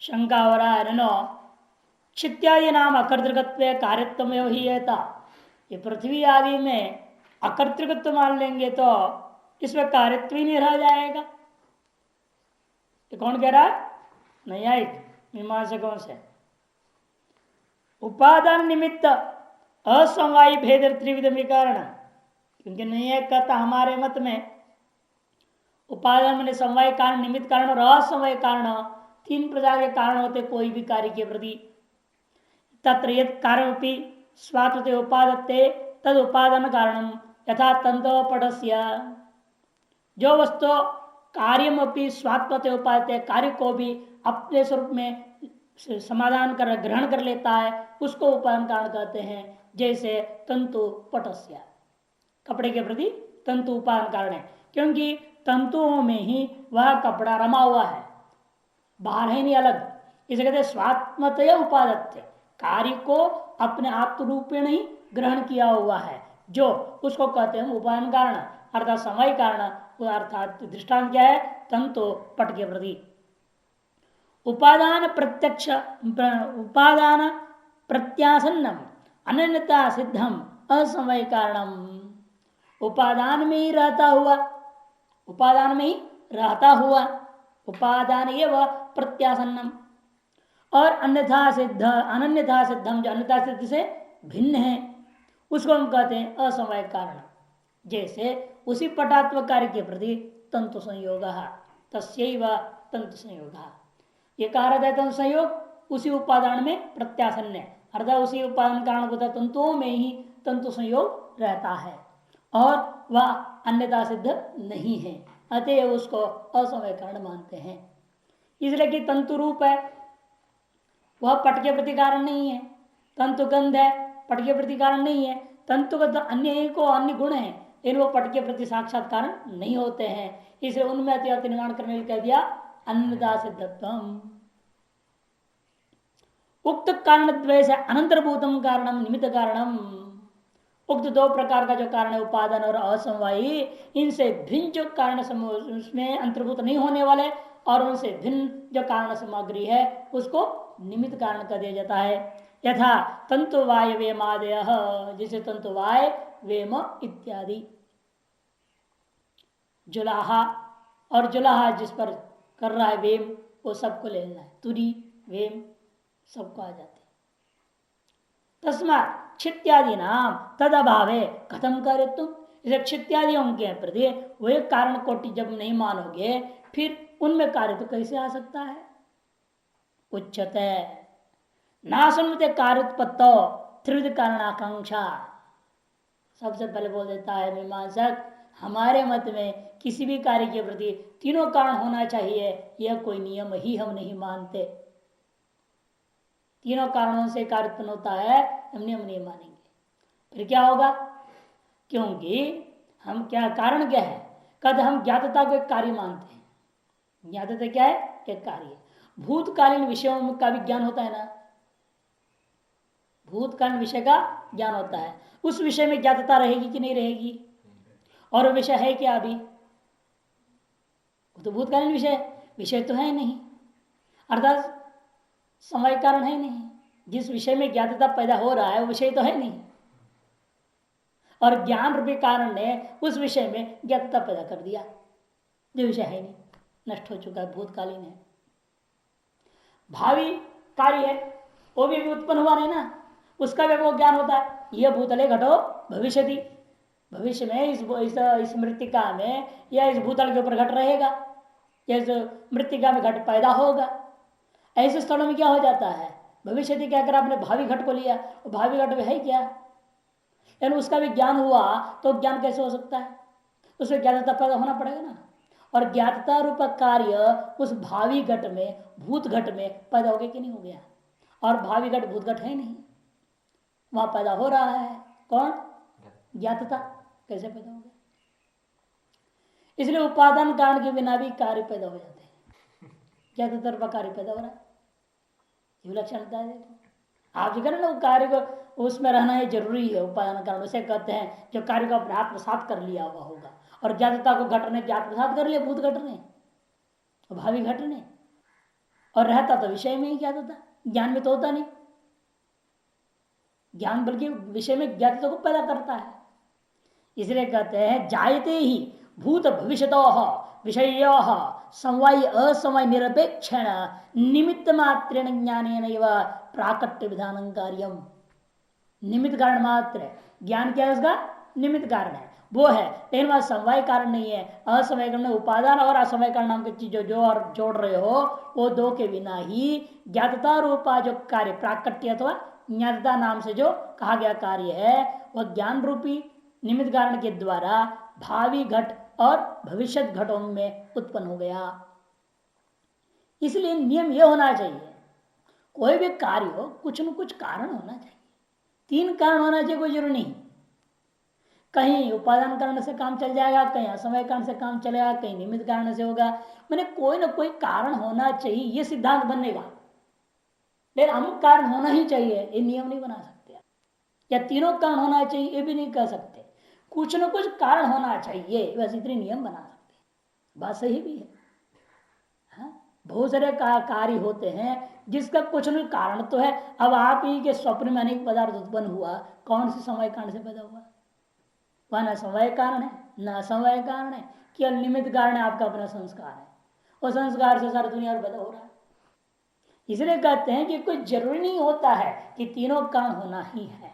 शंका हो रहा है नो क्षित्यादि नाम अकर्तृकत्व कार्यत्व ही है था। ये पृथ्वी आदि में अकर्तृकत्व मान लेंगे तो इसमें कार्यत्व ही नहीं रह जाएगा। ये कौन कह रहा है? न्यायिक मीमांसकों से। उपादान निमित्त असमवायी भेद त्रिविध कारण, क्योंकि न्यायिक कहता हमारे मत में उपादान में समवाय कारण, निमित्त कारण और असमवाय कारण, तीन प्रकार के कारण होते कोई भी कार्य के प्रति। तत्र यत् कार्यमपि स्वात्मते उपादत्ते तद उपादान कारणम यथा तंतोपटस्य। जो वस्तु कार्यमपि स्वात्मते उपादते, कार्य को भी अपने स्वरूप में समाधान कर ग्रहण कर लेता है, उसको उपादान कारण कहते हैं। जैसे तंतु पटस्य, कपड़े के प्रति तंतु उपादान कारण है, क्योंकि तंतुओं में ही वह कपड़ा रमा हुआ है, बाहर है नहीं अलग। इसे कहते स्वात्मतया उपादत्य, कार्य को अपने आत्मरूपेण ही ग्रहण किया हुआ है, जो उसको कहते हैं उपादान कारण अर्थात समय कारण। अर्थात दृष्टांत क्या है? तंतु पट के प्रति उपादान प्रत्यक्ष उपादान प्रत्यासन्नम अनन्यता सिद्धम असमय कारणम। उपादान में ही रहता हुआ, उपादान में ही रहता हुआ, उपादान एवं प्रत्यासन्नम, और अन्यथा सिद्ध अनन्यथा सिद्धम, जो अन्यथा सिद्ध से भिन्न है, उसको हम कहते हैं असमय कारण। जैसे उसी पटात्मक कार्य के प्रति तंतु संयोग, तस्यैव तंतु संयोग, ये कहा रहता है तंतु संयोग उसी उपादान में प्रत्यासन्न है, अर्थात उसी उपादान कारण होता तंतुओं में ही तंतु संयोग रहता है और वह अन्यथा सिद्ध नहीं है, अतएव उसको असमय कारण मानते हैं। इसलिए कि तंतु रूप है, वह पट के प्रति कारण नहीं है। तंतु गंध है, पट के प्रति कारण नहीं है। तंतु का अन्य को अन्य गुण है, इन वो पट के प्रति साक्षात कारण नहीं होते हैं। इसलिए उनमें अति निर्माण करने के लिए कह दिया अन्यथा सिद्धत्वम। उक्त कारण द्वय अनंतरभूतम कारणम निमित्त कारणम। उक्त दो प्रकार का जो कारण है उपादान और असमवायी, इनसे भिन्न जो कारण उसमें अंतर्भूत नहीं होने वाले और उनसे भिन्न जो कारण सामग्री है उसको निमित्त कारण कर दिया जाता है। यथा तंतुवाय वेमादय, जैसे तंतुवाय वेम इत्यादि। जुलाहा और जुलाहा जिस पर कर रहा है वेम, वो सबको ले लेना है, तुरी वेम सबको आ जाते। तस्मात् क्षित्यादि नाम तद अभावे कथम करे तुम। इसे क्षित्यादियों के प्रति वही कारण कोटि जब नहीं मानोगे, फिर उनमें कार्य तो कैसे आ सकता है? उच्चते ना सुनते कार्योत्पत्तो त्रिविध कारण आकांक्षा। सबसे पहले बोल देता है मीमांसक, हमारे मत में किसी भी कार्य के प्रति तीनों कारण होना चाहिए, यह कोई नियम ही हम नहीं मानते। तीनों कारणों से कार्य उत्पन्न होता है, हम नियम नहीं मानेंगे। फिर क्या होगा? क्योंकि हम क्या कारण क्या है? कद हम ज्ञातता को एक कार्य मानते हैं। ज्ञातता क्या है? एक कार्य। भूतकालीन विषयों का भी ज्ञान होता है ना, भूतकालीन विषय का ज्ञान होता है, उस विषय में ज्ञातता रहेगी कि नहीं रहेगी? और विषय है क्या? अभी तो भूतकालीन विषय, विषय तो है नहीं, अर्थात समय कारण है नहीं। जिस विषय में ज्ञातता पैदा हो रहा है वो विषय तो है नहीं, और ज्ञान रूपी कारण ने उस विषय में ज्ञातता पैदा कर दिया जो विषय है नहीं, नष्ट हो चुका है, भूतकालीन है। भावी कार्य है वो भी उत्पन्न हुआ नहीं ना, उसका भी वो ज्ञान होता है। यह भूतले घटो भविष्यति, भविष्य में इस मृतिका में या इस भूतल के ऊपर घट रहेगा, या इस मृतिका में घट पैदा होगा। ऐसे स्थलों में क्या हो जाता है? भविष्य क्या कर आपने भावी घट को लिया, भावी घट में है क्या, यानी उसका भी ज्ञान हुआ तो ज्ञान कैसे हो सकता है? उसमें ज्ञातता पैदा होना पड़ेगा ना, और ज्ञातता रूप कार्य उस भावी घट में भूत घट में पैदा हो गया कि नहीं हो गया? और भावी घट भूत घट है नहीं, वहां पैदा हो रहा है कौन? ज्ञातता। कैसे पैदा हो गया? इसलिए उपादान कारण के बिना भी कार्य पैदा हो जाते हैं, ज्ञातता रूप कार्य पैदा हो रहा है, लक्षण है। देखो आप जो करें ना, कार्य को उसमें रहना ही जरूरी है। उपादान कारण उसे कहते हैं जो कार्य को अपने आत्मसात कर लिया हुआ होगा, और ज्ञातता को घट ने आत्मसात कर लिया, भूत घट ने भावी घट ने। और रहता तो विषय में ही ज्ञात होता, ज्ञान में तो होता नहीं। ज्ञान बल्कि विषय में ज्ञात को पैदा करता है। इसलिए कहते हैं जायते ही भूत भविष्यतो विषय समवाय असमय निरपेक्षण निमित्त मात्रेण ज्ञानेन प्राकट्य विधान कार्यम। निमित्त कारण मात्र है, ज्ञान क्या है उसका निमित्त कारण है वो है, लेकिन वह समवाय कारण नहीं है। असमय कारण उपादान और असमय कारण नाम की चीजों जो और जोड़ रहे हो वो दो के बिना ही ज्ञातता रूपा जो कार्य प्राकट्य अथवा ज्ञातता नाम से जो कहा गया कार्य है वह ज्ञान रूपी निमित्त कारण के द्वारा भावी घट और भविष्य घटों में उत्पन्न हो गया। इसलिए नियम यह होना चाहिए कोई भी कार्य हो कुछ न कुछ कारण होना चाहिए। तीन कारण होना चाहिए, कोई जरूरी नहीं। कहीं उपादान कारण से काम चल जाएगा, कहीं असमय कारण से काम चलेगा, कहीं निमित्त कारण से होगा। मैंने कोई ना कोई कारण होना चाहिए, ये सिद्धांत बनेगा। लेकिन अमुक कारण होना ही चाहिए ये नियम नहीं बना सकते, या तीनों कारण होना चाहिए ये भी नहीं कह सकते। कुछ न कुछ कारण होना चाहिए, बस इतने नियम बना सकते। बात सही भी है। हाँ? बहुत सारे कार्य होते हैं जिसका कुछ न कारण तो है। अब आप ही के स्वप्न में अनेक पदार्थ उत्पन्न हुआ, कौन से समय कारण से पैदा हुआ? वह न समय कारण है न असमय कारण है, केवल निमित्त कारण है, आपका अपना संस्कार है। और संस्कार से सारी दुनिया और पैदा हो रहा है। इसलिए कहते हैं कि कोई जरूरी नहीं होता है कि तीनों कारण होना ही है।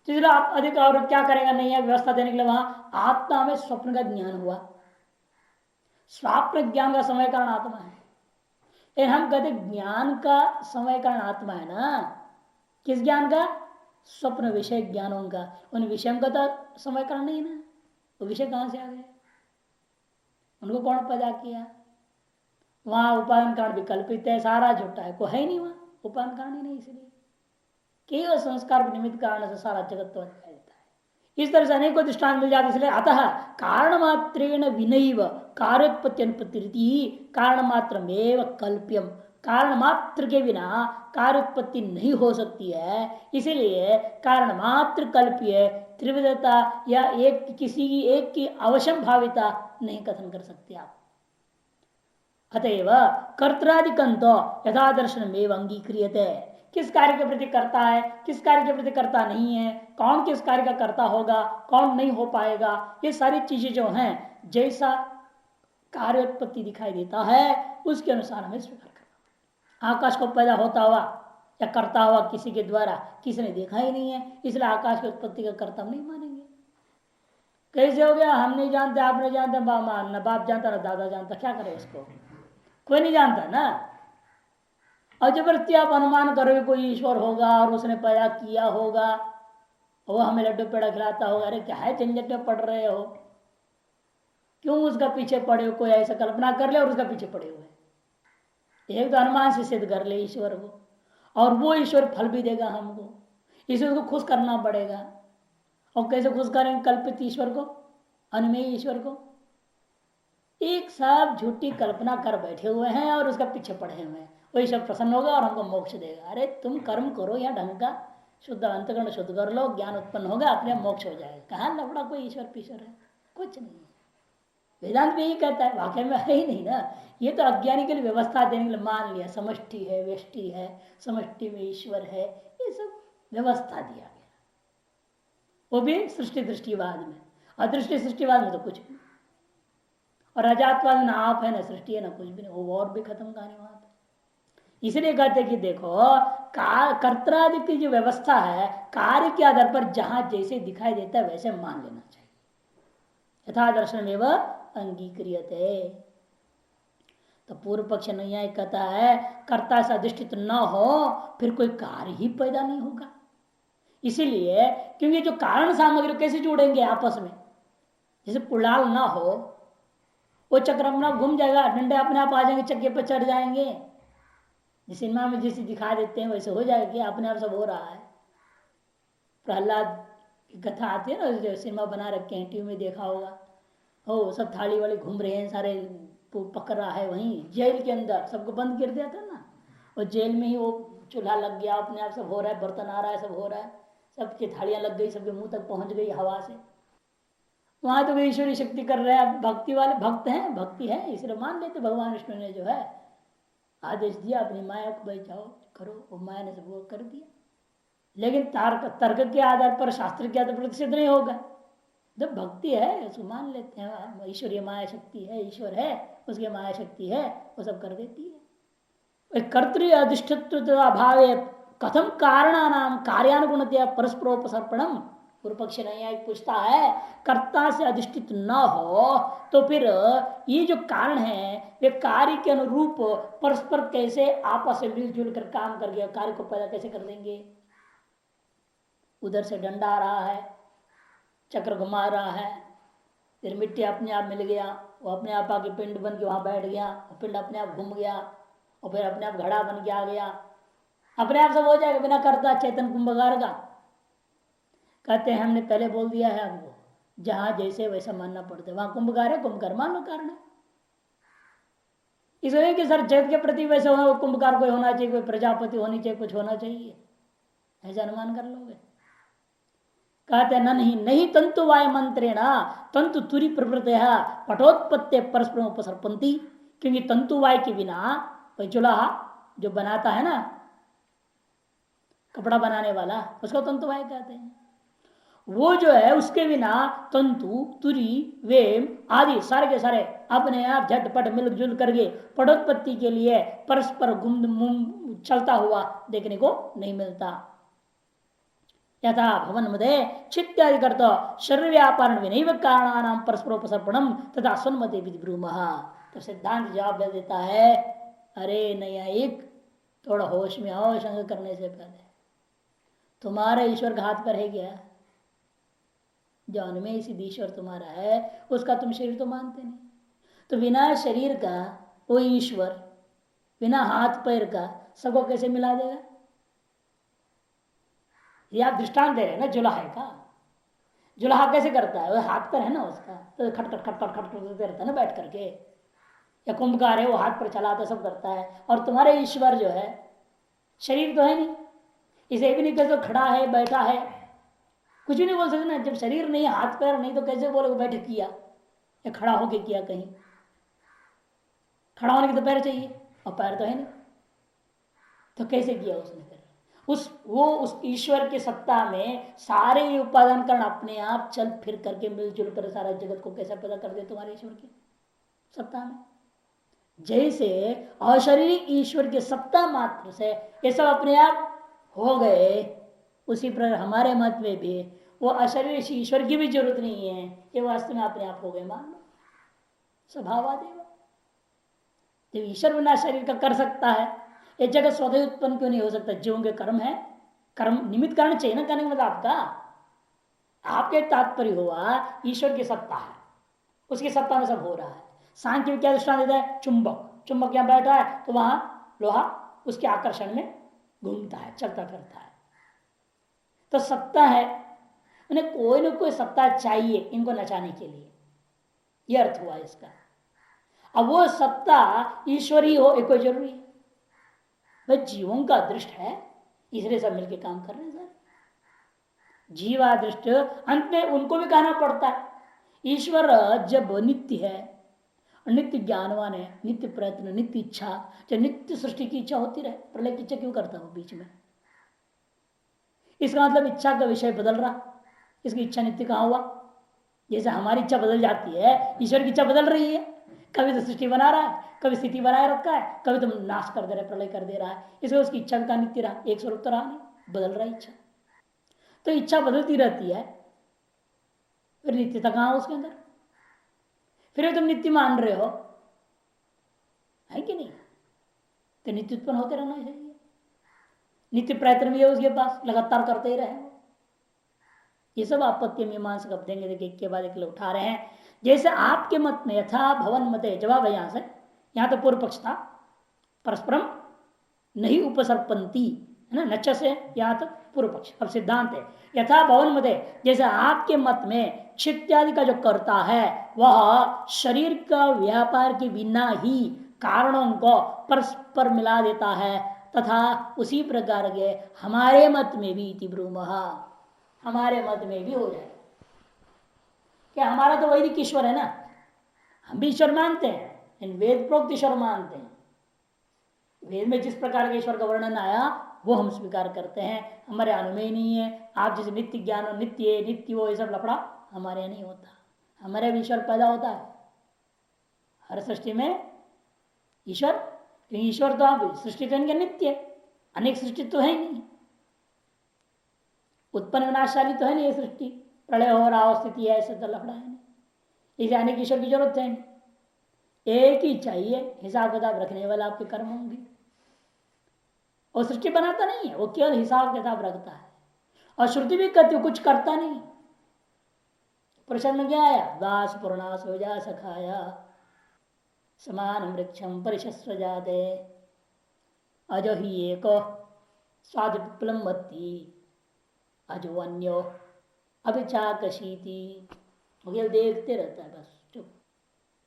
तो इसलिए आप अधिक और क्या करेगा, नहीं है व्यवस्था देने के लिए वहां आत्मा में स्वप्न का ज्ञान हुआ, स्वप्न ज्ञान का समय कारण आत्मा है। लेकिन हम कहते ज्ञान का समय कारण आत्मा है ना, किस ज्ञान का? स्वप्न विषय ज्ञानों का। उन विषयों का तो समय कारण नहीं ना, वो विषय कहां से आ गए? उनको कौन पैदा किया? वहां उपादान कारण विकल्पित है, सारा झूठा है, कोई है नहीं वहां उपादान कारण ही नहीं। इसलिए केवल संस्कार निमित्त कारण से सारा जगत तो दिखाई देता है। इस तरह से अनेकों दृष्टांत मिल जाते। इसलिए अतः कारण मात्रेण विनैव कार्योत्पत्ति अनुपत्ति कारण मात्र में कल्प्यम। कारण मात्र के बिना कार्य उत्पत्ति नहीं हो सकती है, इसीलिए कारण मात्र कल्प्य त्रिविधता या एक किसी की एक की अवश्यम भाविता नहीं कथन कर सकते आप। अतएव कर्त्रादिकंतो यथा दर्शन में अंगीक्रियते। किस कार्य के प्रति करता है, किस कार्य के प्रति करता नहीं है, कौन किस कार्य का करता होगा, कौन नहीं हो पाएगा, ये सारी चीजें जो हैं जैसा कार्य उत्पत्ति दिखाई देता है उसके अनुसार हमें स्वीकार करना। आकाश को पैदा होता हुआ या करता हुआ किसी के द्वारा किसी ने देखा ही नहीं है, इसलिए आकाश की उत्पत्ति का कर्ता नहीं मानेंगे। कैसे हो गया? हम नहीं जानते, आप नहीं जानते, न बाप जानता न दादा जानता, क्या करे उसको? कोई नहीं जानता ना। और जबरदस्ती आप अनुमान करोगे कोई ईश्वर होगा और उसने पैदा किया होगा, वो हमें लड्डू पेड़ा खिलाता होगा। अरे क्या है झंझट में पड़ रहे हो, क्यों उसका पीछे पड़े हो? कोई ऐसा कल्पना कर ले और उसका पीछे पड़े हुए। एक तो अनुमान से सिद्ध कर ले ईश्वर को, और वो ईश्वर फल भी देगा हमको, ईश्वर को खुश करना पड़ेगा। और कैसे खुश करेंगे कल्पित ईश्वर को, अनमेय ईश्वर को? एक सब झूठी कल्पना कर बैठे हुए हैं और उसका पीछे पड़े हुए हैं। वो ईश्वर प्रसन्न होगा और हमको मोक्ष देगा। अरे तुम कर्म करो या ढंग का शुद्ध अंतकरण शुद्ध कर लो, ज्ञान उत्पन्न होगा, अपने मोक्ष हो जाएगा। कहाँ लफड़ा कोई ईश्वर पीश्वर है? कुछ नहीं है। वेदांत में यही कहता है, वाकई में है ही नहीं ना। ये तो अज्ञानी के लिए व्यवस्था देने के लिए मान लिया, समष्टि है, व्यष्टि है, समष्टि में ईश्वर है, ये सब व्यवस्था दिया गया। वो भी सृष्टि दृष्टिवाद में। अदृष्टि सृष्टिवाद में तो कुछ भी, और अजातवाद में ना आप है ना सृष्टि है ना कुछ भी नहीं, वो और भी खत्म कहानी वहां पे। इसलिए कहते कि देखो कर्त्रादि की जो व्यवस्था है कार्य के आधार पर जहां जैसे दिखाई देता है वैसे मान लेना चाहिए। यथा दर्शन में वह अंगीक्रियते। तो पूर्व पक्ष न्याय कहता है कर्ता से अधिष्ठित न हो फिर कोई कार्य ही पैदा नहीं होगा। इसीलिए क्योंकि जो कारण सामग्री कैसे जुड़ेंगे आपस में? जैसे कुड़ाल ना हो, वो चक्र अपना घूम जाएगा, डंडे अपने आप आ जाएंगे, चक्के पर चढ़ जाएंगे। जिस सिनेमा में जैसे दिखा देते हैं वैसे हो जाएगा कि अपने आप सब हो रहा है। प्रहलाद की कथा आती है ना, जो सिनेमा बना रखे हैं, टीवी में देखा होगा, हो सब थाली वाली घूम रहे हैं, सारे पकड़ रहा है। वहीं जेल के अंदर सबको बंद कर दिया था ना, और जेल में ही वो चूल्हा लग गया, अपने आप सब हो रहा है, बर्तन आ रहा है, सब हो रहा है, सबकी थालियां लग गई, सबके मुंह तक पहुंच गई हवा से। वहां तो ईश्वरी शक्ति कर रहे हैं, भक्ति वाले भक्त हैं, भक्ति है इसलिए मान लेते भगवान विष्णु ने जो है आदेश दिया अपनी माया को, भाई जाओ करो, वो माया ने सब वो कर दिया। लेकिन तर्क के आधार पर, शास्त्र के आधार पर सिद्ध नहीं होगा। जब भक्ति है उसको मान लेते हैं, ईश्वरीय माया शक्ति है, ईश्वर है, उसकी माया शक्ति है, वो सब कर देती है। कर्तृ अधिष्ठित्व अभाव कथम कारणानाम कार्यानुगुणतया परस्परोपसर्पणम। पूर्व पक्ष न्यायिक पूछता है, कर्ता से अधिष्ठित न हो तो फिर ये जो कारण है वे कार्य के अनुरूप परस्पर कैसे आपस में मिलजुल कर काम करके कार्य को पैदा कैसे कर देंगे। उधर से डंडा आ रहा है, चक्र घुमा रहा है, फिर मिट्टी अपने आप मिल गया, वो अपने आप आके पिंड बन के वहां बैठ गया, पिंड अपने आप घूम गया, और फिर अपने आप घड़ा बन के आ गया, अपने आप सब हो जाएगा बिना करता चेतन कुंभकार का। कहते हैं हमने पहले बोल दिया है आपको, जहां जैसे वैसा मानना पड़ता है, वहां कुंभकार है, कुंभकार मान लो कारण है। इसलिए कि सर जगत के प्रति वैसे होना, कुंभकार कोई होना चाहिए, कोई प्रजापति होनी चाहिए, कुछ होना चाहिए, ऐसा अनुमान कर लोगे। कहते न नहीं नहीं तंतु वाय मंत्रेण तंतु तुरी प्रवृत्त पटोत्पत्ति परस्पर उपसर्पंती। क्योंकि तंतु वाय के बिना चूल्हा जो बनाता है ना, कपड़ा बनाने वाला, उसको तंतु वाय कहते हैं। वो जो है उसके बिना तंतु तुरी वेम आदि सारे के सारे अपने आप झटपट मिलजुल करके पटोत्पत्ति के लिए परस्पर गुम चलता हुआ देखने को नहीं मिलता। यथा भवन मदे चित्यादि करता शरीर व्यापारण विनैव कारणानाम परस्परोपसर्पणम तथा स्वन्मते विधिब्रूमः। तो सिद्धांत जवाब दे देता है, अरे न्यायिक थोड़ा होश में आओ, शंका करने से पहले। तुम्हारा ईश्वर का हाथ पर है क्या? जो अनमेय सिद्ध ईश्वर तुम्हारा है उसका तुम शरीर तो मानते नहीं, तो बिना शरीर का वो ईश्वर बिना हाथ पैर का सबको कैसे मिला देगा? ये आप दृष्टांत दे रहे हैं ना जुलाहे का। जुलाहा कैसे करता है? वो हाथ पर है ना उसका, तो खटखट खटखट खटखट करते रहता है ना बैठ करके। या कुंभकार है, वो हाथ पर चलाता सब करता है। और तुम्हारे ईश्वर जो है शरीर तो है नहीं, इसे भी नहीं कहते तो खड़ा है बैठा है, कुछ भी नहीं बोल सकते ना। जब शरीर नहीं, हाथ पैर नहीं, तो कैसे बोले बैठ किया या खड़ा होके किया? कहीं खड़ा होने के तो पैर चाहिए और पैर तो है नहीं, तो कैसे किया उसने? फिर उस ईश्वर की सत्ता में सारे उपादान कारण अपने आप चल फिर करके मिलजुल कर सारा जगत को कैसे पैदा कर दे तुम्हारे ईश्वर की सत्ता में। जैसे अशरीरी ईश्वर की सत्ता मात्र से ये सब अपने आप हो गए, उसी प्रकार हमारे मत में भी वो अशरीरी ईश्वर की भी जरूरत नहीं है, ये वास्तव में अपने आप हो गए। मान लो स्वभावादेव, जब ईश्वर बिना शरीर का कर सकता है, ये जगत स्वतः उत्पन्न क्यों नहीं हो सकता? जीवों के कर्म है, कर्म निमित्त कारण चाहिए ना करने के मतलब आपका। आपके तात्पर्य हुआ ईश्वर की सत्ता है, उसकी सत्ता में सब हो रहा है। सांख्य में क्या दृष्टांत देता है? चुंबक, चुंबक यहाँ बैठा है तो वहां लोहा उसके आकर्षण में घूमता है, चलता फिरता है, तो सत्ता है। उन्हें कोई ना कोई सत्ता चाहिए इनको नचाने के लिए, यह अर्थ हुआ इसका। अब वो सत्ता ईश्वरी हो ये कोई जरूरी है? वह जीवों का दृष्ट है, इसलिए सब मिलकर काम कर रहे हैं सर। जीवादृष्ट अंत में उनको भी कहना पड़ता है। ईश्वर जब नित्य है, नित्य ज्ञानवान है, नित्य प्रयत्न, नित्य इच्छा, जब नित्य सृष्टि की इच्छा होती रहे, प्रलय की इच्छा क्यों करता हो बीच में? इसका मतलब इच्छा का विषय बदल रहा, इसकी इच्छा नित्य कहाँ हुआ? जैसे हमारी इच्छा बदल जाती है, ईश्वर की इच्छा बदल रही है। कभी तो सृष्टि बना रहा है, कभी स्थिति बनाए रखा है, कभी तो नाश कर दे रहा है, प्रलय कर दे रहा है। इसलिए उसकी इच्छा का नित्य रहा, एक स्वरूप तो रहा नहीं, बदल रहा है इच्छा। तो इच्छा बदलती रहती है, फिर नित्यता कहाँ उसके अंदर? फिर तुम नित्य मान रहे हो, है कि नहीं? तो नित्य उत्पन्न होते रहना चाहिए, नित्य प्रयत्न भी है उसके पास, लगातार करते ही रहे। ये सब आपत्ति मीमांसा कब देंगे, देखिए एक के बाद एक उठा रहे हैं। जैसे आपके मत में यथा भवन मते, जवाब है यहां से, यहां तो पूर्व पक्ष था, परस्परम नहीं उपसर्पंती है ना, नच से यहां तक पूर्व पक्ष। अब सिद्धांत है यथा भवन मते, जैसे आपके मत में छित्यादि का जो करता है वह शरीर का व्यापार के बिना ही कारणों को परस्पर मिला देता है, तथा उसी प्रकार के हमारे मत में भी इति ब्रूमः, हमारे मत में भी हो जाए। क्या हमारा तो वैदिक ईश्वर है ना, हम भी ईश्वर मानते हैं, इन वेद प्रोक्त ईश्वर मानते हैं, वेद में जिस प्रकार के ईश्वर का वर्णन आया वो हम स्वीकार करते हैं, हमारे अनुमेय नहीं है। आप जैसे नित्य ज्ञान नित्य नित्य वो ये सब लफड़ा हमारे यहाँ नहीं होता। हमारे भी ईश्वर पैदा होता है हर सृष्टि में ईश्वर, क्योंकि ईश्वर तो आप सृष्टि तो इनके नित्य, अनेक सृष्टि तो है नहीं, उत्पन्न विनाशशाली तो है नहीं ये सृष्टि, प्रलय हो रहा हो स्थिति है ऐसे तो लफड़ा है नहीं, इसे अनेक ईश्वर की जरूरत है नहीं। एक ही चाहिए हिसाब किताब रखने वाला आपके कर्म होंगे। और सृष्टि बनाता नहीं है, वो केवल हिसाब किताब रखता है। और श्रुति भी कहती कुछ करता नहीं। प्रश्न में क्या आया, दास पूर्णा सोजा सखाया समान वृक्षम परिशस्व जाते अजो ही एक स्वाद विप्लम्बती अजो अन्यो अभिचाकशीति। देखते रहता है बस चुप,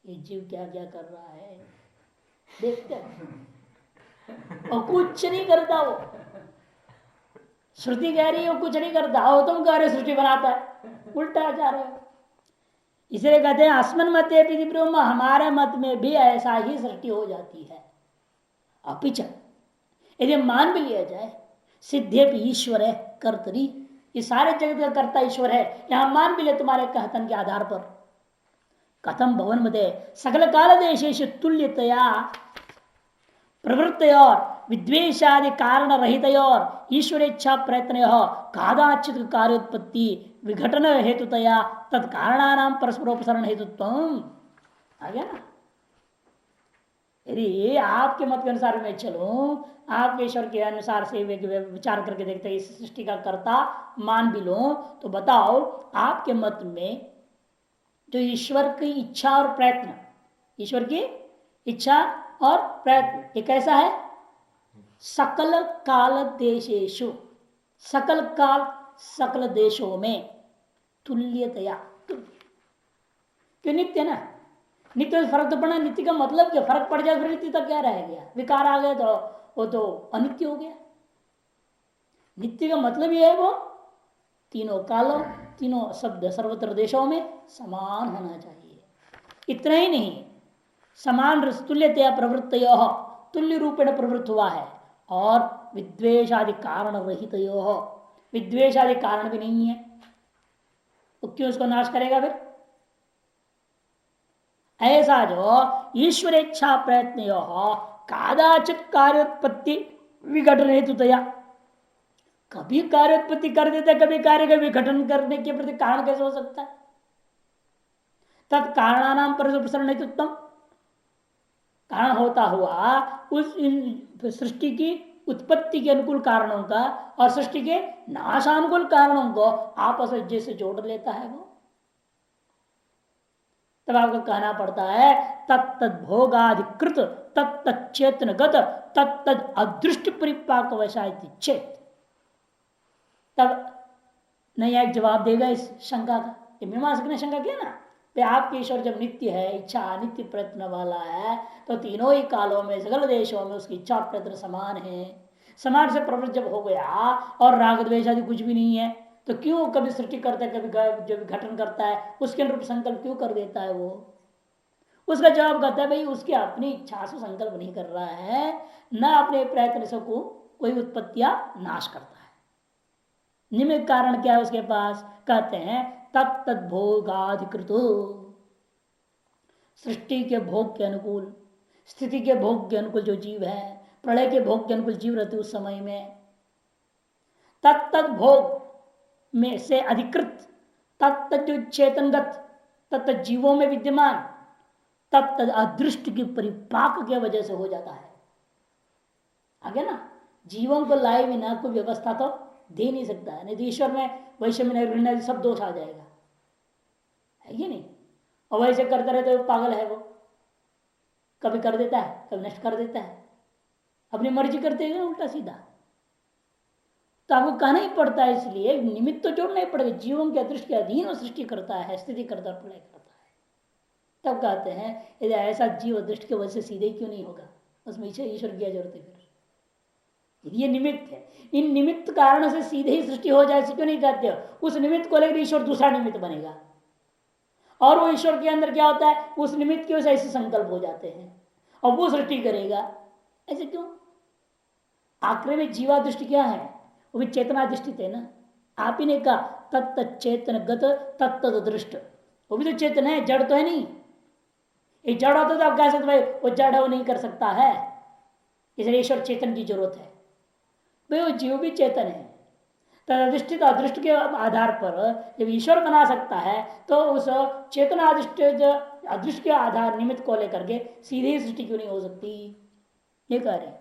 ये जीव क्या क्या कर रहा है देखते और कुछ नहीं करता वो। श्रुति कह रही है वो कुछ नहीं करता, वो तुम कह रहे सृष्टि बनाता है, उल्टा जा रहे हो। इसलिए कहते हैं अस्मन मते ब्रह्म, हमारे मत में भी ऐसा ही सृष्टि हो जाती है। अपिच यदि मान भी लिया जाए सिद्धे भी ईश्वर है कर्तरी, ये सारे जगत का कर्ता ईश्वर है, यहां मान भी ले तुम्हारे कहतन के आधार पर। कथम भवन मते सकल काल देशेश तुल्यतया प्रवृत्त और विद्वेशादि कारण रहित और ईश्वरेच्छा प्रयत्न कादाचित कार्योत्पत्ति विघटन हेतुतया तत्कारणानाम परस्परोपसरण हेतुत्व आ गया ना। यदि आपके मत के अनुसार मैं चलूं, आपके ईश्वर के अनुसार से विचार करके देखते हैं इस सृष्टि का कर्ता मान भी लो, तो बताओ आपके मत में जो ईश्वर की इच्छा और प्रयत्न, ईश्वर की इच्छा और प्रयत्न ये कैसा है, सकल काल देशेषु, सकल काल सकल देशों में तुल्यतया, क्यों नित्य ना, नित्य फर्क तो पड़ना, नित्य का मतलब क्या, फर्क पड़ जाए फिर नित्य तक क्या रह गया, विकार आ गया तो वो तो अनित्य हो गया। नित्य का मतलब यह है वो तीनों कालों तीनों शब्द सर्वत्र देशों में समान होना चाहिए। इतना ही नहीं, समान तुल्यतया प्रवृत्त तुल्य रूपेण प्रवृत्त हुआ है, और विद्वेशादि कारण रहित विद्वेशादि कारण भी नहीं है, तो क्यों उसको नाश करेगा फिर। ऐसा जो ईश्वर इच्छा प्रयत्न कादाचित कार्योत्पत्ति विघटन हेतुतया, कभी कार्योत्पत्ति कर देता है, कभी कार्य का विघटन करने के प्रति कारण कैसे हो सकता है। तत्कारणानाम परस्पर हेतुत्व, कारण होता हुआ उस सृष्टि की उत्पत्ति के अनुकूल कारणों का और सृष्टि के नाशानुकूल कारणों को आपस में जैसे जोड़ लेता है वो, तब आपको कहना पड़ता है तत्त भोगाधिकृत तत्त चेतनगत तत्त अदृष्ट परिपाक वैशायति चेत। तब नया एक जवाब देगा इस शंका का। ये मीमांसक ने शंका किया ना, आपके ईश्वर जब नित्य है, इच्छा नित्य प्रयत्न वाला है, तो तीनों ही कालों में सकल देशों में उसकी इच्छा प्रयत्न समान है, समान से प्रवृत्त जब हो गया और राग द्वेष आदि कुछ भी नहीं है, तो क्यों कभी सृष्टि करता है, कभी जब घटन करता है उसके अनुरूप संकल्प क्यों कर देता है वो। उसका जवाब कहता है भाई उसकी अपनी इच्छा से संकल्प नहीं कर रहा है, न अपने प्रयत्न से को कोई उत्पत्तियां नाश करता है। निमित्त कारण क्या है उसके पास, कहते हैं तत्त भोगाधिकृत, सृष्टि के भोग के अनुकूल, स्थिति के भोग के अनुकूल जो जीव है, प्रलय के भोग के अनुकूल जीव रहते उस समय में, तत्त भोग में से अधिकृत तत्त जो चेतनगत तत्त जीवों में विद्यमान तत्त अदृष्ट की परिपाक के वजह से हो जाता है। आगे ना, जीवों को लाए बिना कोई व्यवस्था तो दे नहीं सकता है, नहीं तो ईश्वर में वैश्य सब दोष आ जाएगा, है कि नहीं। और वैसे करता रहता है पागल है वो, कभी कर देता है कभी नष्ट कर देता है, अपनी मर्जी करते हैं उल्टा सीधा। तो आपको कहना ही पड़ता है, इसलिए निमित्त तो जोड़ना ही पड़ेगा, जीवों के अदृष्ट के अधीन वो सृष्टि करता है, स्थिति करता है, प्रलय करता है। तब कहते हैं यदि ऐसा जीव दृष्टि की वजह से सीधे क्यों नहीं होगा, उसमें ईश्वर की जरूरत है। फिर ये निमित्त है, इन निमित्त कारण से सीधे ही सृष्टि हो जाए क्यों नहीं कहते हो, उस निमित्त को लेकर ईश्वर दूसरा निमित्त बनेगा, और वो ईश्वर के अंदर क्या होता है, उस निमित्त की वजह से ऐसे संकल्प हो जाते हैं और वो सृष्टि करेगा, ऐसे क्यों। आखिर में जीवा दृष्टि क्या है? वो भी चेतना दृष्टि है ना। आप ही ने कहा तत्त चेतन गत तत्त दृष्ट, वो भी तो चेतन है, जड़ तो है नहीं। ये जड़ होता तो आप कह सकते भाई वो जड़ है वो नहीं कर सकता है, इसलिए ईश्वर चेतन की जरूरत है। भाई वो जीव भी चेतन है। तदधिष्ठित अदृष्ट के आधार पर जब ईश्वर बना सकता है तो उस चेतना अदृष्ट के आधार निमित्त को लेकर के सीधी सृष्टि क्यों नहीं हो सकती? ये कह रहे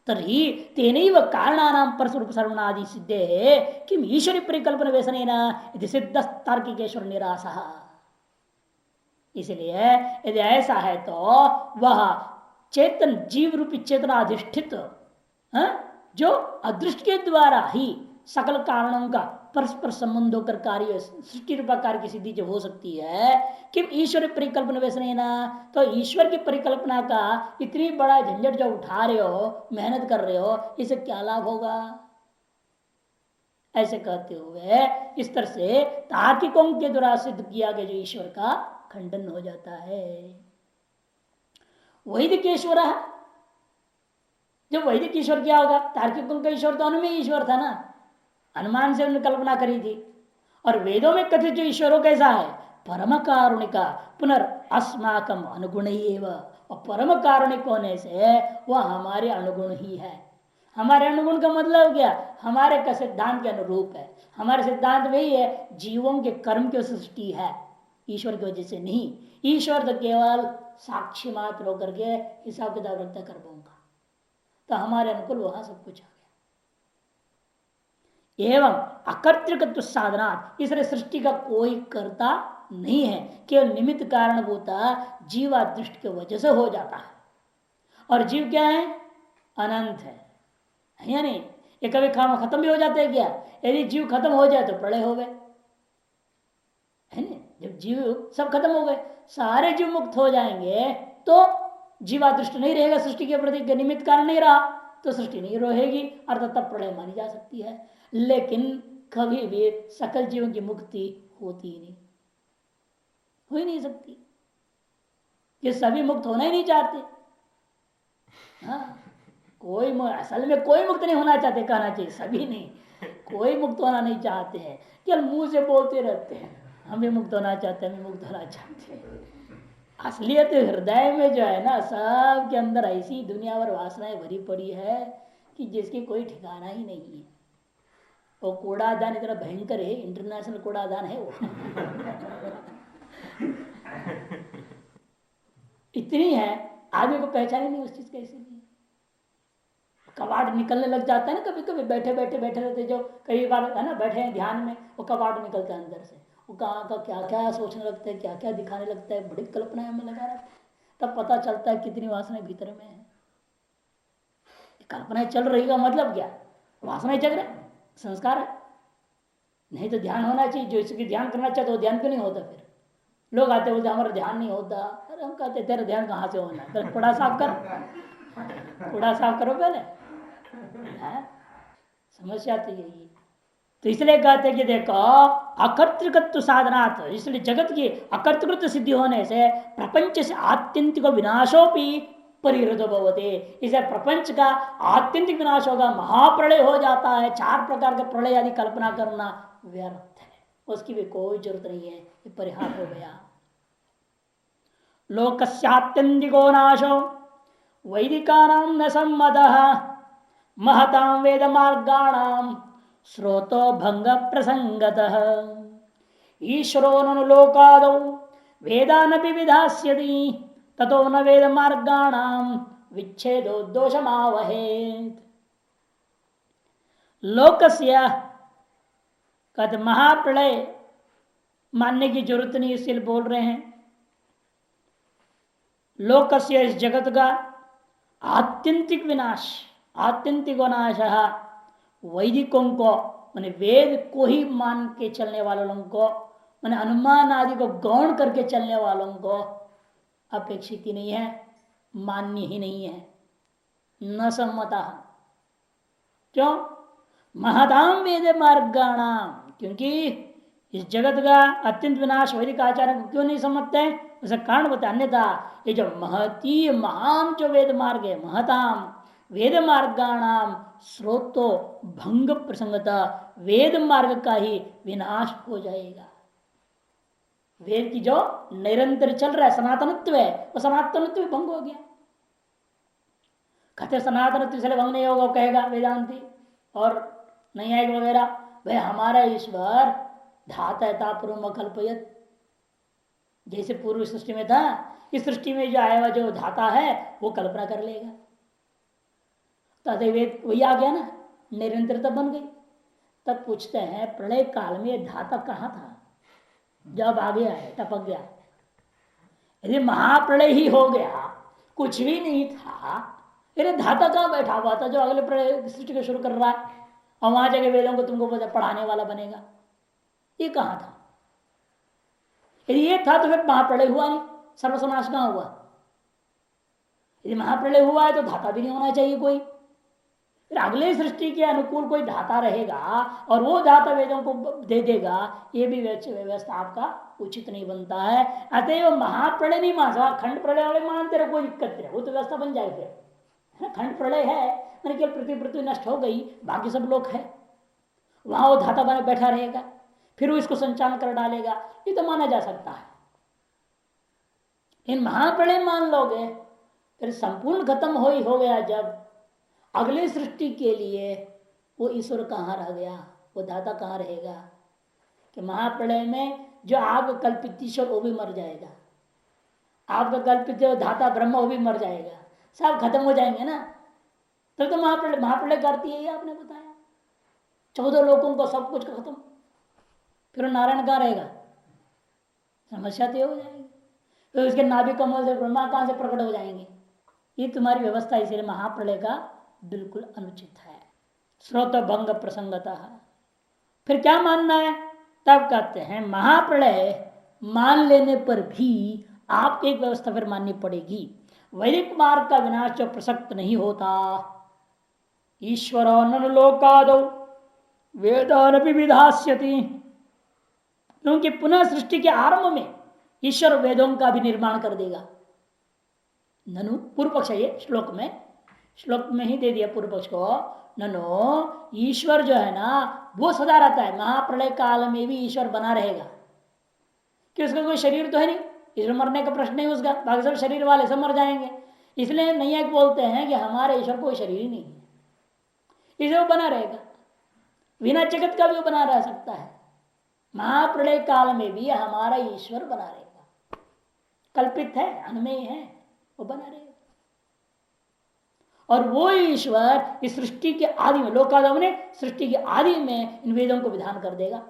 तरी तेनैव कारणानां परस्वरूप सर्वनादि सिद्धे किम ईश्वरी परिकल्पना व्यसनेन इति सिद्ध तार्किकेश्वर निराश। इसलिए यदि ऐसा है तो वह चेतन जीव रूपी चेतना अधिष्ठित जो अदृष्ट के द्वारा ही सकल कारणों का परस्पर संबंध होकर कार्य सृष्टि रूपा कार्य की सिद्धि जो हो सकती है कि ईश्वर परिकल्पना वैसे ना, तो ईश्वर की परिकल्पना का इतनी बड़ा झंझट जो उठा रहे हो, मेहनत कर रहे हो, इसे क्या लाभ होगा? ऐसे कहते हुए इस तरह से तार्किकों के द्वारा सिद्ध किया गया जो ईश्वर का खंडन हो जाता है। वैदिक ईश्वर है, जब वैदिक ईश्वर क्या होगा? तार्किकों का ईश्वर तो अनुमेय ईश्वर था ना, अनुमान से उन्होंने कल्पना करी थी। और वेदों में कथित जो ईश्वरों कैसा है? परम कारुणिका पुनर् अस्माकम अनुगुण ही, और परम कारुणिक होने से वह हमारे अनुगुण ही है। हमारे अनुगुण का मतलब क्या? हमारे का सिद्धांत के अनुरूप है। हमारे सिद्धांत वही है, जीवों के कर्म की सृष्टि है, ईश्वर की वजह से नहीं। ईश्वर तो केवल साक्षी मात्र होकर के हिसाब किताब रखता कर्मों का, तो हमारे अनुकूल वहां सब कुछ आ गया। एवं अकर्तृकत्व साधना, इसलिए सृष्टि का कोई कर्ता नहीं है, केवल निमित्त कारणभूता जीवा दृष्टि की वजह से हो जाता है। और जीव क्या है? अनंत है या नहीं? ये कभी खत्म भी हो जाते हैं क्या? यदि जीव खत्म हो जाए तो प्रलय हो गए, है ना? जब जीव सब खत्म हो गए, सारे जीव मुक्त हो जाएंगे तो जीवा दृष्टि नहीं रहेगा, सृष्टि के प्रति निमित्त कारण नहीं रहा तो सृष्टि नहीं रहेगी, अर्थात तब प्रलय मानी जा सकती है। लेकिन कभी भी सकल जीवों की मुक्ति होती ही नहीं, हो ही नहीं सकती। ये सभी मुक्त होना ही नहीं चाहते। हाँ, कोई असल में कोई मुक्त नहीं होना चाहते, कहना चाहिए सभी नहीं, कोई मुक्त होना नहीं चाहते हैं, केवल मुंह से बोलते रहते हैं हम भी मुक्त होना चाहते हैं, हम भी मुक्त होना चाहते हैं। असलियत हृदय में जो है ना, सब के अंदर ऐसी दुनिया भर वासनाएं भरी पड़ी है कि जिसकी कोई ठिकाना ही नहीं है। वो कूड़ादान इतना भयंकर है, इंटरनेशनल कूड़ादान है वो इतनी है, आदमी को पहचान ही नहीं उस चीज का। इसीलिए कबाड़ निकलने लग जाता है ना, कभी कभी बैठे बैठे रहते, जो कई बार है ना बैठे हैं ध्यान में, वो कबाड़ निकलता है अंदर से, वो कहाँ का क्या क्या सोचने लगता है, क्या क्या दिखाने लगता है, बड़ी कल्पनाएं में लगा रहता है। तब पता चलता है कितनी वासनाएं भीतर में है। कल्पनाएं चल रही का मतलब क्या? वासनाएं चल रहे, संस्कार है। नहीं तो ध्यान होना चाहिए, जो इसकी ध्यान करना चाहते वो ध्यान क्यों नहीं होता? फिर लोग आते बोलते हमारा ध्यान नहीं होता। अरे हम कहते तेरा ध्यान कहाँ से होना है? कूड़ा साफ कर, कूड़ा साफ करो पहले। समस्या तो यही है। तो इसलिए कहते कि देखो अकर्तृकत्व साधनात्, इसलिए जगत की अकर्तृत्व सिद्धि होने से प्रपंच से आत्यंतिक विनाशोपि परिहृत भवते, इसे प्रपंच का आत्यंतिक विनाश होगा, महाप्रलय हो जाता है। 4 प्रकार के प्रलय आदि कल्पना करना व्यर्थ है, उसकी भी कोई जरूरत नहीं है, ये परिहार हो गया। लोकस्यात्यंतिको नाशो वैदिकानां न सम्मतः महतां वेद मार्गाणां स्रोतो भंग प्रसंगतः ईश्वरो ननु लोकादौ वेदानपि विधास्यति ततो न वेद मार्गाणां विच्छेदो दोषमावहेत्। लोकस्य कहते महाप्रलय मानने की जरूरत नहीं, इसलिए बोल रहे हैं। लोकस्य इस जगत का आत्यंतिक विनाश, आत्यंतिक विनाश वैदिकों को माने वेद को ही मान के चलने वालों को, माने अनुमान आदि को गौण करके चलने वालों को अपेक्षित ही नहीं है, मान्य ही नहीं है, न सम्मता। क्यों? महताम वेद मार्गाणाम, क्योंकि इस जगत का अत्यंत विनाश वैदिक आचार्य को क्यों नहीं समझते हैं? उसका कारण बताया, अन्यथा ये जो महती महान जो वेद मार्ग है, महताम वेद मार्गाणाम स्रोतो भंग प्रसंगता वेद मार्ग का ही विनाश हो जाएगा। वेद की जो निरंतर चल रहा है सनातनत्व है, वो सनातनत्व भंग हो गया। कहते सनातनत्व से भंग नहीं होगा, कहेगा वेदांती और नहीं आएगा वगैरह। भाई हमारा ईश्वर धाता पूर्व कल्पयत, जैसे पूर्व सृष्टि में था, इस सृष्टि में जो आया हुआ जो धाता है वो कल्पना कर लेगा। तो वेद वही आ गया ना, निरंतरता बन गई। तब पूछते हैं प्रलय काल में धाता कहाँ था जब आ गया है, टपक गया। यदि महाप्रलय ही हो गया, कुछ भी नहीं था, फिर धाता कहाँ बैठा हुआ था जो अगले प्रलय सृष्टि को शुरू कर रहा है और वहां जाके वेदों को तुमको पढ़ाने वाला बनेगा? ये कहाँ था? यदि ये था तो फिर महाप्रलय हुआ नहीं, सर्वसनाश कहाँ हुआ? यदि महाप्रलय हुआ है तो धाता भी नहीं होना चाहिए कोई। फिर अगले सृष्टि के अनुकूल कोई धाता रहेगा और वो धाता वेदों को दे देगा, ये भी व्यवस्था आपका उचित नहीं बनता है। अतएव महाप्रलय नहीं मान सकता, खंड प्रलय वाले मानते रहो, कोई दिक्कत नहीं, वो तो व्यवस्था बन जाएगी। फिर खंड प्रलय है मैंने केवल पृथ्वी नष्ट हो गई, बाकी सब लोग है, वहां वो धाता बने बैठा रहेगा, फिर वो इसको संचालन कर डालेगा, ये तो माना जा सकता है। इन महाप्रलय मान लोगे फिर संपूर्ण खत्म हो गया, जब अगले सृष्टि के लिए वो ईश्वर कहाँ रह गया, वो धाता कहाँ रहेगा? कि महाप्रलय में जो आपका कल्पित ईश्वर वो भी मर जाएगा, आपका कल्पित धाता ब्रह्म वो भी मर जाएगा, सब खत्म हो जाएंगे ना। तो महाप्रलय करती है, आपने बताया 14 लोगों को सब कुछ खत्म, फिर नारायण कहाँ रहेगा? समस्या तो हो जाएगी। तो उसके नाभि कमल से ब्रह्मा कहाँ से प्रकट हो जाएंगे? ये तुम्हारी व्यवस्था, इसलिए महाप्रलय का बिल्कुल अनुचित है। स्रोत भंग प्रसंगता है। फिर क्या मानना है? तब कहते हैं महाप्रलय मान लेने पर भी आपको एक व्यवस्था फिर माननी पड़ेगी। वैदिक मार्ग का विनाश जो प्रसक्त नहीं होता, ईश्वर नलोकादो वेदान विधास्यति, क्योंकि पुनः सृष्टि के आरंभ में ईश्वर वेदों का भी निर्माण कर देगा। ननु पूर्व पक्ष है, ये श्लोक में ही दे दिया पूर्व पक्ष को। ननु ईश्वर जो है ना वो सदा रहता है, महाप्रलय काल में भी ईश्वर बना रहेगा, कि उसका कोई शरीर तो है नहीं, ईश्वर मरने का प्रश्न नहीं उसका, बाकी सब शरीर वाले सब मर जाएंगे। इसलिए नैयायिक बोलते हैं कि हमारे ईश्वर कोई शरीर ही नहीं है, ईश्वर बना रहेगा, बिना जगत का भी वो बना रह सकता है। महाप्रलय काल में भी हमारा ईश्वर बना रहेगा, कल्पित है, अनमेय है, वो बना रहेगा। और वो ईश्वर इस सृष्टि के आदि में, लोकादम ने सृष्टि के आदि में इन वेदों को विधान कर देगा।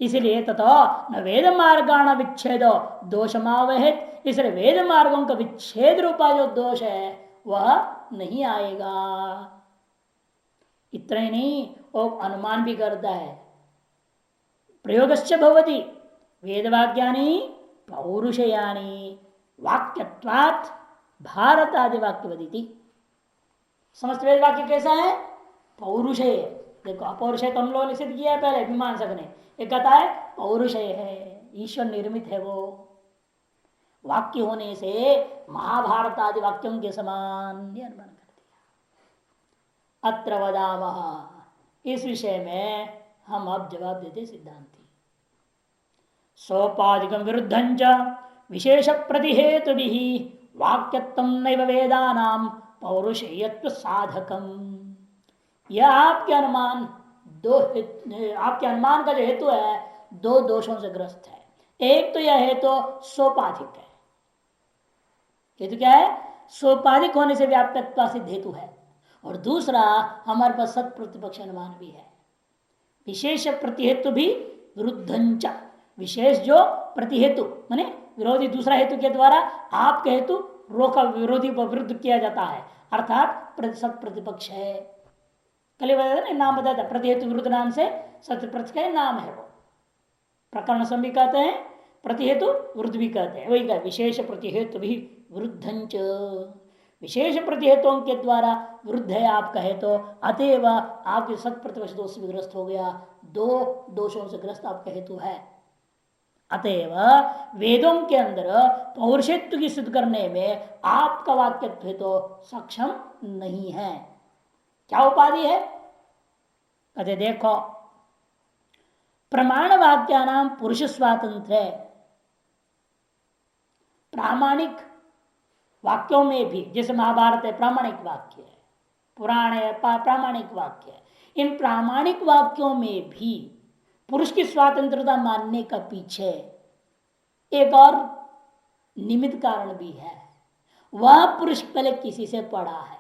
इसलिए तथा न वेद मार्गाण विच्छेद दोषमावहित, इसलिए वेद मार्गों का विच्छेद रूपा जो दोष है वह नहीं आएगा। इतना ही नहीं, वो अनुमान भी करता है, प्रयोगस्य भवति वेदवाक्यानि पौरुषयानि वाक्यत्वात् भारत आदि वाक्य वदिति। समस्त वेद वाक्य कैसा है? पौरुषय। देखो अपौरुषय तो हम लोग निषेध किया है पहले मीमांसक ने, एक कहता है पौरुषय है, ईश्वर निर्मित है, वो वाक्य होने से महाभारत आदि वाक्यों के समान अनुमान कर दिया। अत्र वदामः, इस विषय में हम अब जवाब देते सिद्धांति। सोपाधिकम विरुद्धंच विशेष प्रतिहेतु वाक्यत्व नैव वेदानाम पौरुषेयत्व साधकम। यह आपके अनुमान आपके अनुमान का जो हेतु है दो दोषों से ग्रस्त है। एक तो यह हेतु सोपाधिक है, हेतु क्या है? सोपाधिक होने से व्याप्यत्व सिद्ध हेतु है, और दूसरा हमारे पास सत प्रतिपक्ष अनुमान भी है। विशेष प्रतिहेतु भी विरुद्धंच, विशेष जो प्रतिहेतु माने विरोधी दूसरा हेतु के द्वारा आपके हेतु रोका, विरोधी पर विरुद्ध किया जाता है, अर्थात सत प्रतिपक्ष है। कल बताया नाम बताया था, प्रतिहेतु विरुद्ध नाम से सत्य प्रतिपक्ष नाम है। वो प्रकरण सम भी कहते हैं, प्रतिहेतु विरुद्ध भी कहते हैं। वही कहा विशेष प्रतिहेतु भी विरुद्धंच, विशेष प्रतिहेतुओं के द्वारा विरुद्ध है आपका हेतु, अतएव आपके सत प्रतिपक्ष दोष से ग्रस्त हो गया। दो दोषों से ग्रस्त आपका हेतु है। अतएव वेदों के अंदर पौरुषत्व की सिद्ध करने में आपका वाक्यत्व तो सक्षम नहीं है। क्या उपाधि है? कहते देखो, प्रमाण वाक्या नाम पुरुष स्वातंत्र, प्रामाणिक वाक्यों में भी, जैसे महाभारत है प्रामाणिक वाक्य है, पुराण है प्रामाणिक वाक्य है, इन प्रामाणिक वाक्यों में भी पुरुष की स्वतंत्रता मानने का पीछे एक और निमित्त कारण भी है। वह पुरुष पहले किसी से पढ़ा है।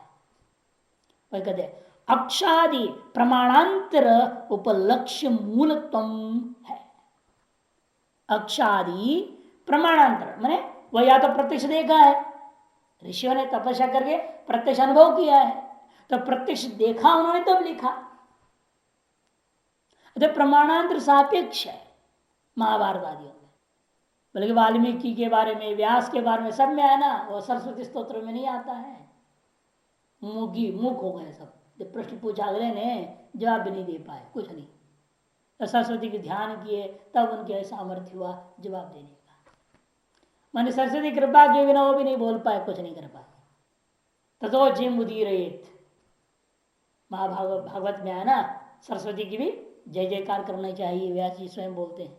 वह कहते अक्षादि प्रमाणांतर उपलक्ष्य मूलत्व है। अक्षादि प्रमाणांतर माने वह या तो प्रत्यक्ष देखा है, ऋषियों ने तपस्या करके प्रत्यक्ष अनुभव किया है, तो प्रत्यक्ष देखा उन्होंने तब लिखा। तो प्रमाणांतर सापेक्ष है महाभारत आदियों में। बल्कि वाल्मीकि के बारे में, व्यास के बारे में सब में है ना, वो सरस्वती स्तोत्र में नहीं आता है। मूक हो गए सब, जब प्रश्न पूछा अगले ने जवाब भी नहीं दे पाए, कुछ नहीं। तो सरस्वती के ध्यान किए तब उनके सामर्थ्य हुआ जवाब देने का। माने सरस्वती कृपा के बिना वो भी नहीं बोल पाए, कुछ नहीं कर पाए। ततो जिम उदीरयेत, महाभागवत में है ना, सरस्वती की भी जय जयकार करना चाहिए, व्यास जी स्वयं बोलते हैं।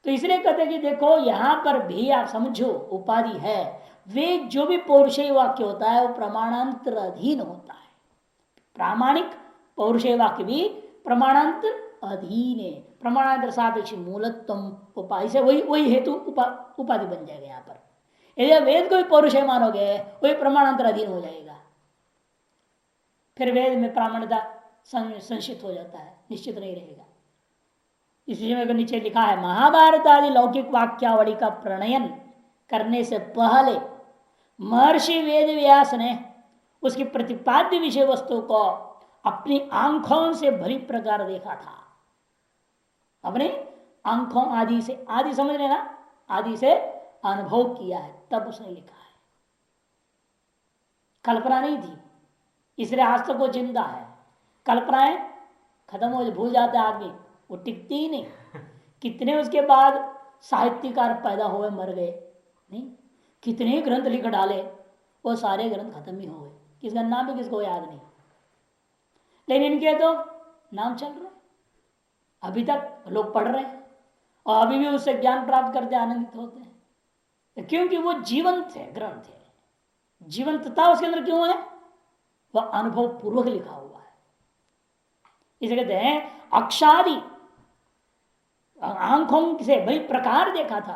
तो इसलिए कहते हैं कि देखो यहां पर भी आप समझो उपाधि है। वे जो भी पौरुषेय वाक्य होता है वो प्रमाणांतर अधीन होता है। प्रामाणिक पौरुषेय वाक्य भी प्रमाणांतर अधीन है। प्रमाणांतर सापेक्ष मूलत्व उपाधि से वही हेतु उपाधि बन जाएगा। यहाँ पर यदि वेद को भी पौरुषेय मानोगे वही प्रमाणांतर अधीन हो जाएगा, फिर वेद में प्रामाणिकता संशित हो जाता है, निश्चित नहीं रहेगा। इसलिए में नीचे लिखा है, महाभारत आदि लौकिक वाक्यावली का प्रणयन करने से पहले महर्षि वेद व्यास ने उसकी प्रतिपाद्य विषय वस्तु को अपनी आंखों से भली प्रकार देखा था। अपने आंखों आदि से, आदि समझ लेना, आदि से अनुभव किया है, तब उसने लिखा है। कल्पना नहीं थी, इसलिए आज तक वो जिंदा है। कल्पनाएं खत्म हो, भूल जाता है आदमी, वो टिकती ही नहीं। कितने उसके बाद साहित्यकार पैदा हुए, मर गए नहीं, कितने ग्रंथ लिख डाले, वो सारे ग्रंथ खत्म ही हो गए, किसका नाम भी किसको याद नहीं। लेकिन इनके तो नाम चल रहे, अभी तक लोग पढ़ रहे हैं और अभी भी उससे ज्ञान प्राप्त करते आनंदित होते हैं, क्योंकि वो जीवंत है, ग्रंथ है। जीवंतता उसके अंदर क्यों है? वह अनुभव पूर्वक लिखा हुआ है। इसे कहते हैं अक्षादि, आंखों से भाई प्रकार देखा था।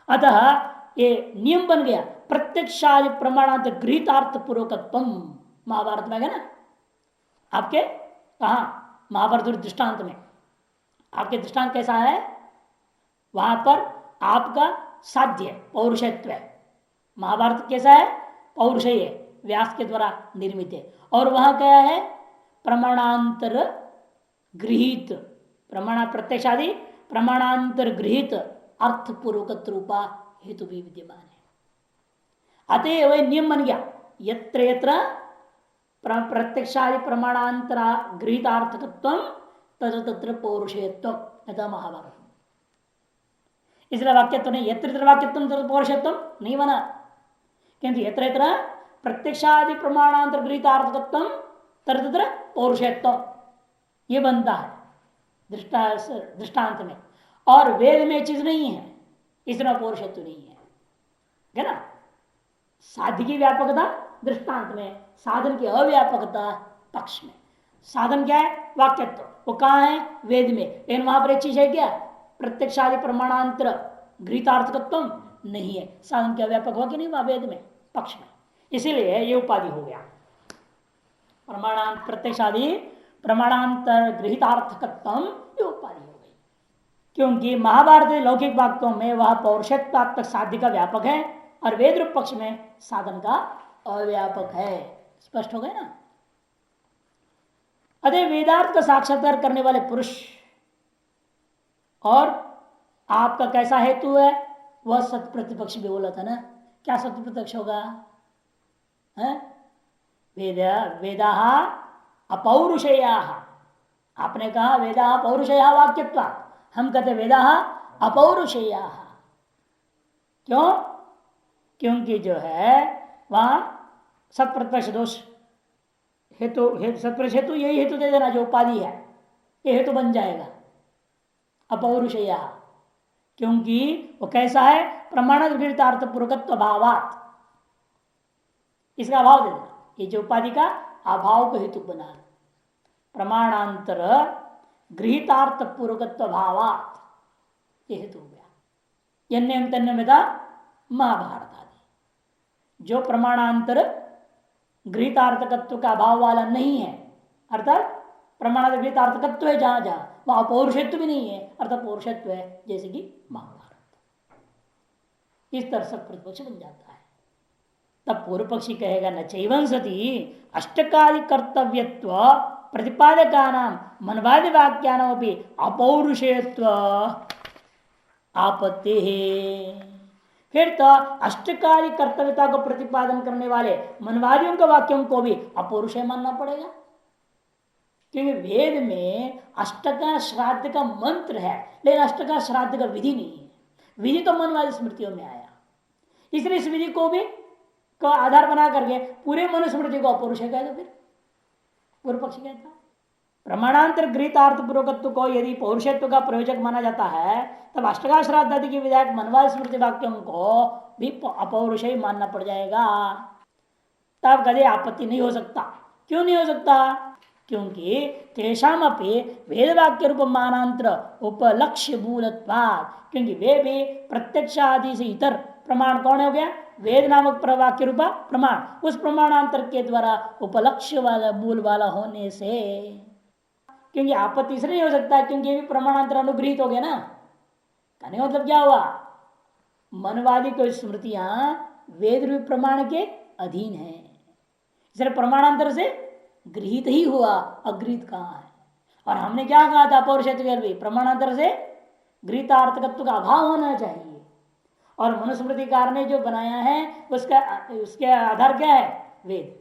अतः ये नियम बन गया, प्रत्यक्षादि प्रमाणांत गृहीतार्थ पूर्वकत्व। महाभारत में है ना आपके, कहा महाभारत दृष्टांत में आपके दृष्टांत कैसा है? वहां पर आपका साध्य पौरुषत्व है। महाभारत कैसा है? पौरुषेय, व्यास के द्वारा निर्मित है। और वहां क्या है? प्रमाणांतर गृहित, प्रमाण प्रत्यक्षादि प्रमाणांतर गृहित अर्थपूर्वक रूपा हेतु भी विद्यमान है। अतः वह नियम बन गया, यत्र यत्र प्रत्यक्षादि प्रमाणांतरा गृहितार्थकत्व तत्र तत्र पौरुषेयत्व, यथा महाभारत। इसलिए वाक्यत्व नहीं, यत्र यत्र वाक्यत्व तत्र पौरुषेयत्व नहीं बना, क्योंकि यत्र यत्र प्रत्यक्षादि प्रमाणांतर गृहीतार्थकत्व तत्र तत्र पौरुषेयत्व ये बनता है दृष्टांत में। और वेद में चीज नहीं है, इसमें पौरुषत्व नहीं है ना। साध्य की व्यापकता दृष्टांत में, साधन की अव्यापकता पक्ष में। साधन क्या है? वाक्यत्व, वो कहाँ है? वेद में। लेकिन वहां पर एक चीज है क्या? प्रत्यक्षादि प्रमाणांतर गृहीतार्थकत्व नहीं है। साधन क्या व्यापक हुआ कि नहीं हुआ? वेद में, पक्ष में। इसीलिए ये उपाधि हो गया प्रमाणांत प्रत्यक्षादि प्रमाणांतर गृहीतार्थकत्व, ये उपाधि हो गई। क्योंकि महाभारत लौकिक वाक्यों में वह पौरुषत्वात्मक साध्य का व्यापक है और वेद रूप पक्ष में साधन का अव्यापक है। स्पष्ट हो गए ना। अतः वेदार्थ का साक्षात्कार करने वाले पुरुष और आपका कैसा हेतु है? वह सत्य प्रतिपक्ष भी बोला था ना। क्या सत्य प्रतिपक्ष होगा? वेदा अपौरुषेया, आपने कहा वेदा पौरुषेया वाक्यत्वा, हम कहते वेदा अपौरुषेया। क्यों? क्योंकि जो है वहां सत्प्रत्यक्ष दोष हेतु सत्प्रत्यक्ष हेतु यही हेतु दे देना जो उपाधि है, ये हेतु बन जाएगा अपौरुषेया। क्योंकि वो कैसा है? प्रमाण गृहीतार्थ पूर्वकत्व भावात, इसका अभाव दे देना, ये जो उपाधि का अभाव को हेतु बना, प्रमाणांतर गृहीतार्थ पूर्वकत्व भावात, ये हेतु हो गया। यन्यम तन्यमिता महाभारत आदि, जो प्रमाणांतर गृहीतार्थकत्व का अभाव वाला नहीं है, अर्थात प्रमाण गृहीतार्थकत्व है जहां जहां वहां पौरुषत्व भी नहीं है, अर्थात पौरुषत्व है, जैसे कि महाभारत। इस तरह से प्रतिपक्ष बन जाता है। तब पूर्व पक्षी कहेगा न चैवं सती अष्टकादि कर्तव्यत्व प्रतिपादका नाम मनवादि वाक्यानाम अपि अपौरुषेयत्व आपत्ति है। फिर तो अष्टकार्य कर्तव्यता को प्रतिपादन करने वाले मनवादियों के वाक्यों को भी अपौरुषेय मानना पड़ेगा, क्योंकि वेद में अष्टका श्राद्ध का मंत्र है, लेकिन अष्टका श्राद्ध का विधि नहीं है। विधि तो मनवादी स्मृतियों में आया, इसलिए इस विधि को भी का आधार बना करके पूरे मनुस्मृति को अपौरुषेय कह दो। फिर पूर्व पक्षी कहता है प्रमाणांतर गृहीतार्थ पूर्वकत्व को यदि पौरुषत्व का प्रयोजक माना जाता है, तब अष्टका श्राद्ध आदि के विधायक मनवादी स्मृति वाक्यों को भी अपौरुषेय मानना पड़ जाएगा। तब कभी आपत्ति नहीं हो सकता। क्यों नहीं हो सकता? क्योंकि तेषाम अपि वेद वाक्य रूप मानांतर उपलक्ष्य मूलत्वात्, क्योंकि वे भी प्रत्यक्ष आदि से इतर प्रमाण कौन हो गया? वेद नामक वाक्य रूपा प्रमाण, उस प्रमाणांतर के द्वारा उपलक्ष्य वाला मूल वाला होने से, क्योंकि आपत्ति इसलिए नहीं हो सकता क्योंकि ये भी प्रमाणांतर अनुग्रहित हो गया ना। कहने मतलब क्या हुआ? मनवादी को स्मृतियां वेद रूप प्रमाण के अधीन है, इसलिए प्रमाणांतर से गृहित ही हुआ, अगृहित कहां है? और हमने क्या कहा था पौरुषत्व प्रमाणांतर से गृहितार्थकत्व का अभाव होना चाहिए, और मनुस्मृतिकार ने जो बनाया है उसके आधार क्या है? वेद।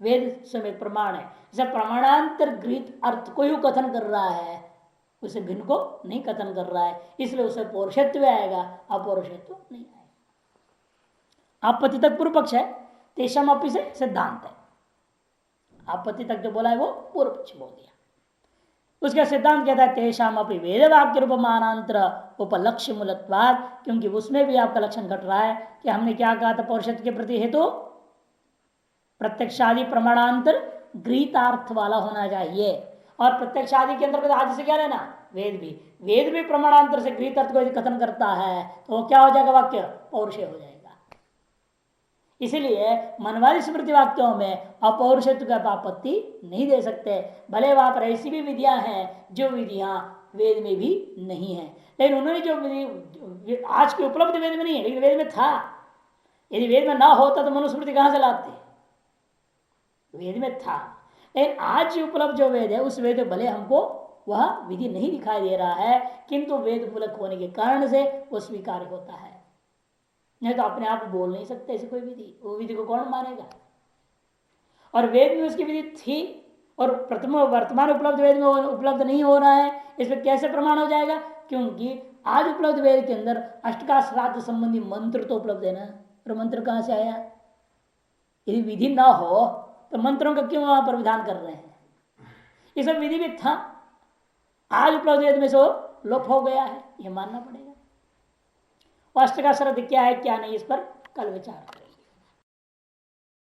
वेद समेत प्रमाण है, जब प्रमाणांतर गृहित अर्थ को ही कथन कर रहा है, उसे भिन्न को नहीं कथन कर रहा है, इसलिए उसे पौरुषत्व आएगा, अपौरुषत्व नहीं आएगा। आपत्ति तक पूर्व पक्ष है, तेषाम अपि से सिद्धांत है। आपत्ति तक जो बोला है वो पूर्व पक्ष बोल दिया। उसका सिद्धांत कहता है तेषाम अपि वेद वाक्य रूप मानांतर उपलक्ष्य मूलत्वाद, क्योंकि उसमें भी आपका लक्षण घट रहा है कि हमने क्या कहा था पौरुषत्व के प्रति हेतु प्रत्यक्षादि प्रमाणांतर गृहीतार्थ वाला होना चाहिए, और प्रत्यक्षादि के अंतर्गत आदि से क्या लेना? वेद भी प्रमाणांतर से गृहीत अर्थ को कथन करता है, तो क्या हो जाएगा? वाक्य पौरुषेय हो जाएगा। इसलिए मनवादी स्मृति वाक्यों में अपौरुषत्व का आपत्ति नहीं दे सकते, भले वहां पर ऐसी भी विधियां हैं जो विधियां वेद में भी नहीं है, लेकिन उन्होंने जो विधि आज के उपलब्ध वेद में नहीं है, लेकिन वेद में था। यदि वेद में ना होता तो मनुस्मृति कहां से लाते? वेद में था, लेकिन आज उपलब्ध जो वेद है उस वेद में भले हमको वह विधि नहीं दिखाई दे रहा है, किंतु वेद मूलक होने के कारण से वो स्वीकार होता है। नहीं तो अपने आप बोल नहीं सकते ऐसी कोई विधि, वो विधि को कौन मानेगा? और वेद में उसकी विधि थी, और प्रथम वर्तमान उपलब्ध वेद में उपलब्ध नहीं हो रहा है, इसमें कैसे प्रमाण हो जाएगा? क्योंकि आज उपलब्ध वेद के अंदर अष्टका श्राद्ध संबंधी मंत्र तो उपलब्ध है ना, और मंत्र कहां से आया? यदि विधि ना हो तो मंत्रों का क्यों वहां पर विधान कर रहे हैं? ये सब विधि भी था, आज उपलब्ध वेद में से लोप हो गया है, यह मानना पड़ेगा। अष्टका श्राद्ध क्या है क्या नहीं, इस पर कल विचार करें।